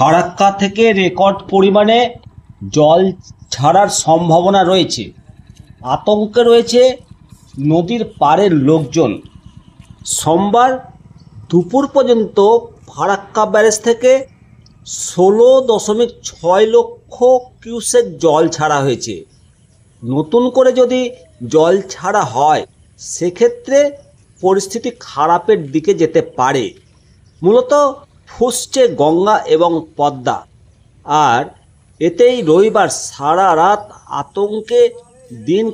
ফারাক্কা থেকে রেকর্ড পরিমাণে জল ছাড়ার সম্ভাবনা রয়েছে। আতঙ্কে রয়েছে নদীর পাড়ের লোকজন। সোমবার দুপুর পর্যন্ত ফারাক্কা ব্যারেজ থেকে 16.6 লক্ষ কিউসেক জল ছাড়া হয়েছে। নতুন করে যদি জল ছাড়া হয় সেক্ষেত্রে পরিস্থিতি খারাপের দিকে যেতে পারে। মূলত ফুসছে গঙ্গা এবং পদ্মা, আর এতেই রবিবার সারা রাত আতঙ্কে দিন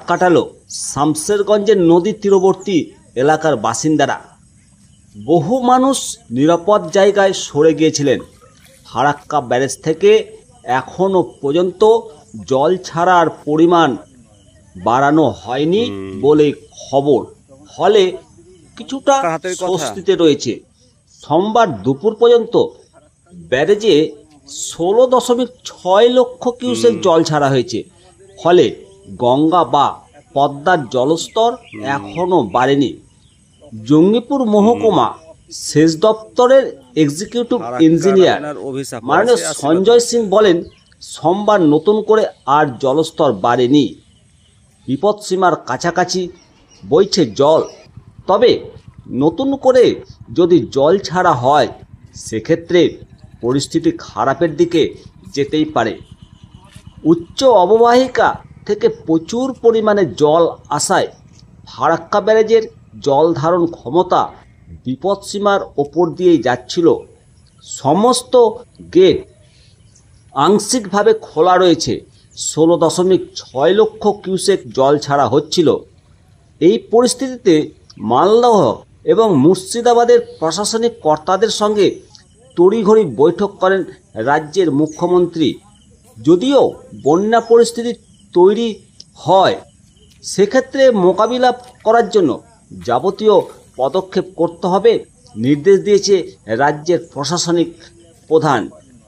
কাটালো শামসেরগঞ্জের নদী তীরবর্তী এলাকার বাসিন্দারা। বহু মানুষ নিরাপদ জায়গায় সরে গিয়েছিলেন। ফারাক্কা ব্যারেজ থেকে এখনও পর্যন্ত জল ছাড়ার পরিমাণ বাড়ানো হয়নি বলে খবর, ফলে কিছুটা স্বস্তিতে রয়েছে। সোমবার দুপুর পর্যন্ত ব্যারেজে 16.6 লক্ষ কিউসেক জল ছাড়া হয়েছে, ফলে গঙ্গা বা পদ্মার জলস্তর এখনও বাড়েনি। জঙ্গিপুর মহকুমা সেচ দপ্তরের এক্সিকিউটিভ ইঞ্জিনিয়ার মাননীয় সঞ্জয় সিং বলেন, সোমবার নতুন করে আর জলস্তর বাড়েনি। বিপদসীমার কাছাকাছি বইছে জল, তবে নতুন করে যদি জল ছাড়া হয় সেক্ষেত্রে পরিস্থিতি খারাপের দিকে যেতেই পারে। উচ্চ অববাহিকা থেকে প্রচুর পরিমাণে জল আসায় ফারাক্কা ব্যারেজের জল ধারণ ক্ষমতা বিপদসীমার ওপর দিয়েই যাচ্ছিল। সমস্ত গেট আংশিকভাবে খোলা রয়েছে। 16.6 লক্ষ কিউসেক জল ছাড়া হচ্ছিল। এই পরিস্থিতিতে মালদহ এবং মুর্শিদাবাদের প্রশাসনিক কর্তাদের সঙ্গে তড়িঘড়ি বৈঠক করেন রাজ্যের মুখ্যমন্ত্রী। যদিও বন্যা পরিস্থিতি তৈরি হয় সেক্ষেত্রে মোকাবিলা করার জন্য যাবতীয় পদক্ষেপ করতে হবে নির্দেশ দিয়েছে রাজ্যের প্রশাসনিক প্রধান।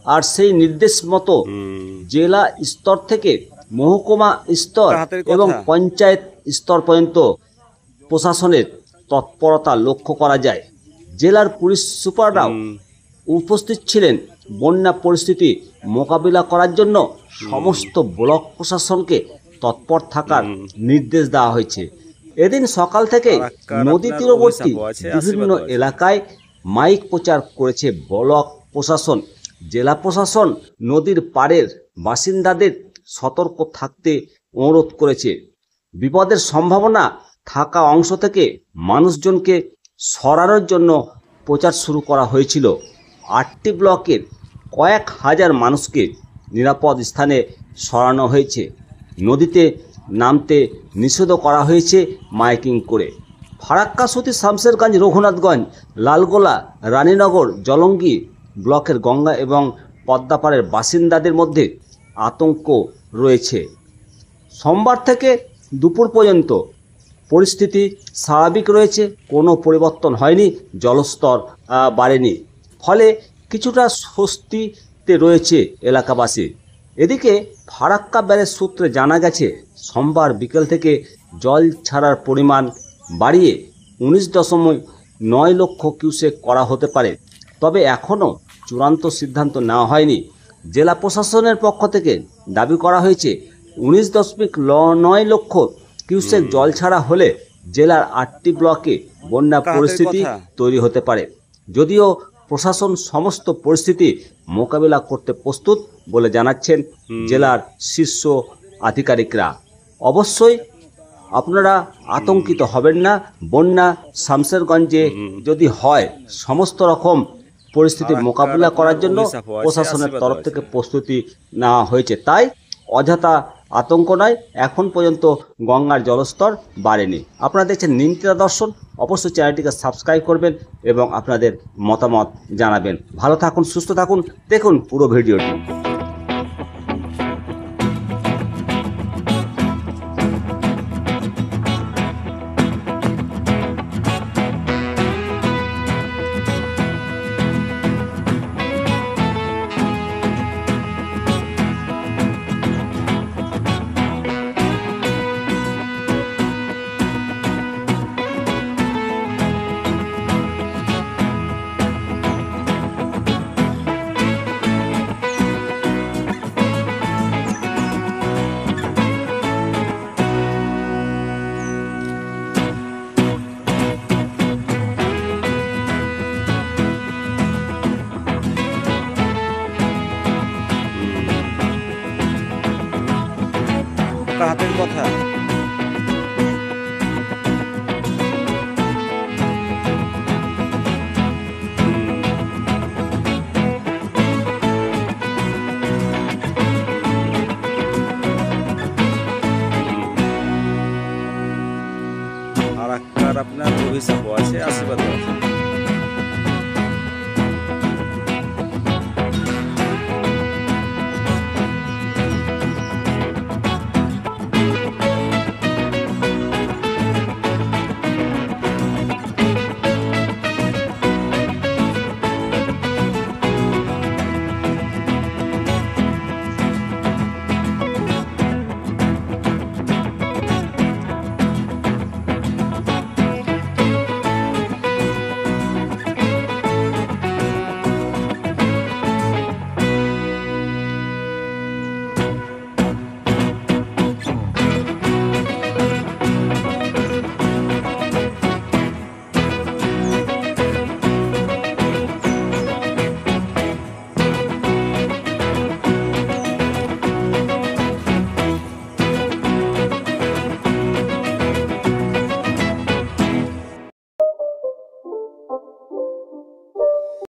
আর সেই নির্দেশ মতো জেলা স্তর থেকে মহকুমা স্তর এবং পঞ্চায়েত স্তর পর্যন্ত প্রশাসনের তৎপরতা লক্ষ্য করা যায়। জেলার পুলিশ সুপাররাও উপস্থিত ছিলেন। বন্যা পরিস্থিতি মোকাবিলা করার জন্য সমস্ত ব্লক প্রশাসনকে তৎপর থাকার নির্দেশ দেওয়া হয়েছে। এদিন সকাল থেকে নদী তীরবর্তী বিভিন্ন এলাকায় মাইক প্রচার করেছে ব্লক প্রশাসন। জেলা প্রশাসন নদীর পাড়ের বাসিন্দাদের সতর্ক থাকতে অনুরোধ করেছে। বিপদের সম্ভাবনা থাকা অংশ থেকে মানুষজনকে সরানোর জন্য প্রচার শুরু করা হয়েছিল। 8টি ব্লকের কয়েক হাজার মানুষকে নিরাপদ স্থানে সরানো হয়েছে। নদীতে নামতে নিষেধ করা হয়েছে মাইকিং করে। ফারাক্কা সুতি শামসেরগঞ্জ রঘুনাথগঞ্জ লালগোলা রানীনগর জলঙ্গি ব্লকের গঙ্গা এবং পদ্মাপাড়ের বাসিন্দাদের মধ্যে আতঙ্ক রয়েছে। সোমবার থেকে দুপুর পর্যন্ত পরিস্থিতি স্বাভাবিক রয়েছে, কোনো পরিবর্তন হয়নি, জলস্তর বাড়েনি, ফলে কিছুটা স্বস্তিতে রয়েছে এলাকাবাসী। এদিকে ফারাক্কা ব্যারেজ সূত্রে জানা গেছে সোমবার বিকেল থেকে জল ছাড়ার পরিমাণ বাড়িয়ে 19.9 লক্ষ কিউসেক করা হতে পারে, তবে এখনও চূড়ান্ত সিদ্ধান্ত নেওয়া হয়নি। জেলা প্রশাসনের পক্ষ থেকে দাবি করা হয়েছে 19.9 লক্ষ কিউসেক জল ছাড়া হলে জেলার 8টি ব্লকে বন্যা পরিস্থিতি তৈরি হতে পারে। যদিও প্রশাসন সমস্ত পরিস্থিতি মোকাবিলা করতে প্রস্তুত বলে জানাচ্ছেন জেলার শীর্ষ আধিকারিকরা। অবশ্যই আপনারা আতঙ্কিত হবেন না। বন্যা শামসেরগঞ্জে যদি হয় সমস্ত রকম পরিস্থিতি মোকাবিলা করার জন্য প্রশাসনের তরফ থেকে প্রস্তুতি নেওয়া হয়েছে। তাই অযথা আতঙ্ক নয়, এখন পর্যন্ত গঙ্গার জলস্তর বাড়েনি। আপনারা দেখছেন নিমতিতা দর্শন। অবশ্যই চ্যানেলটিকে সাবস্ক্রাইব করবেন এবং আপনাদের মতামত জানাবেন। ভালো থাকুন, সুস্থ থাকুন, দেখুন পুরো ভিডিওটি।